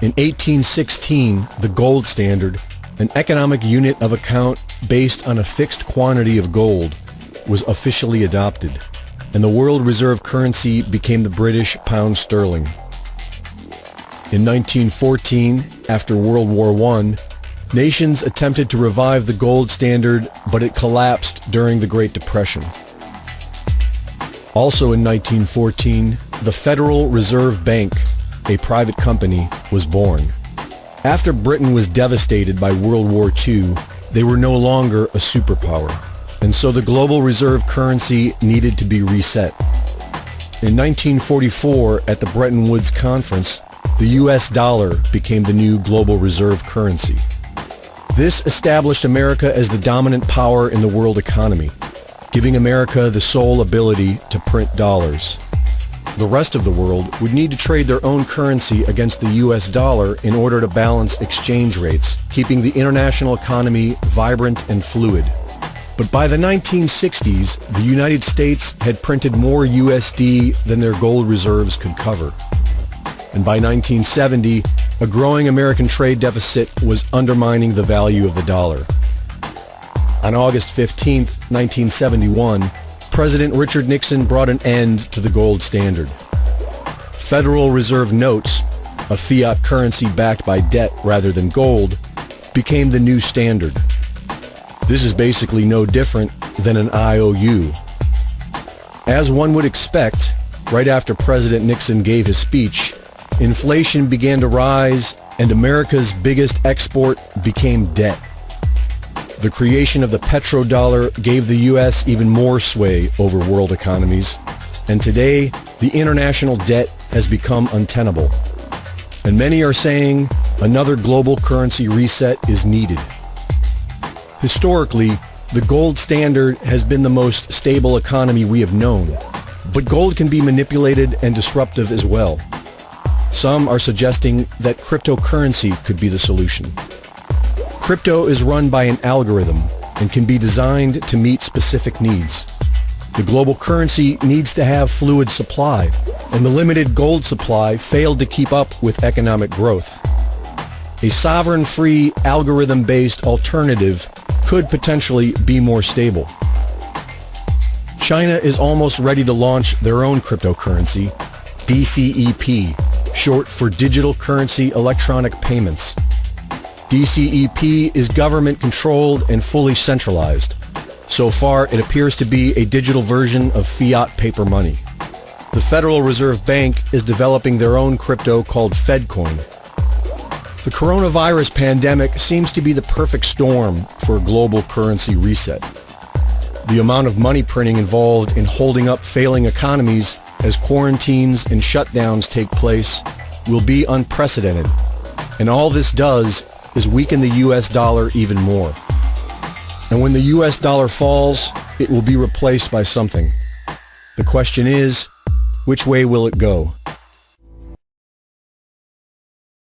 In 1816, the gold standard, an economic unit of account based on a fixed quantity of gold, was officially adopted, and the world reserve currency became the British pound sterling. In 1914, after World War I, nations attempted to revive the gold standard, but it collapsed during the Great Depression. Also in 1914, the Federal Reserve Bank, a private company, was born. After Britain was devastated by World War II, they were no longer a superpower, and so the global reserve currency needed to be reset. In 1944, at the Bretton Woods Conference, the US dollar became the new global reserve currency. This established America as the dominant power in the world economy, giving America the sole ability to print dollars. The rest of the world would need to trade their own currency against the US dollar in order to balance exchange rates, keeping the international economy vibrant and fluid. But by the 1960s, the United States had printed more USD than their gold reserves could cover. And by 1970, a growing American trade deficit was undermining the value of the dollar. On August 15, 1971, President Richard Nixon brought an end to the gold standard. Federal Reserve notes, a fiat currency backed by debt rather than gold, became the new standard. This is basically no different than an IOU. As one would expect, right after President Nixon gave his speech, inflation began to rise and America's biggest export became debt. The creation of the petrodollar gave the U.S. even more sway over world economies, and today the international debt has become untenable. And many are saying another global currency reset is needed. Historically, the gold standard has been the most stable economy we have known, but gold can be manipulated and disruptive as well. Some are suggesting that cryptocurrency could be the solution. Crypto is run by an algorithm and can be designed to meet specific needs. The global currency needs to have fluid supply, and the limited gold supply failed to keep up with economic growth. A sovereign-free, algorithm-based alternative could potentially be more stable. China is almost ready to launch their own cryptocurrency, DCEP, short for Digital Currency Electronic Payments. DCEP is government-controlled and fully centralized. So far, it appears to be a digital version of fiat paper money. The Federal Reserve Bank is developing their own crypto called FedCoin. The coronavirus pandemic seems to be the perfect storm for a global currency reset. The amount of money printing involved in holding up failing economies as quarantines and shutdowns take place will be unprecedented. And all this does is weaken the US dollar even more. And when the US dollar falls, it will be replaced by something. The question is, which way will it go?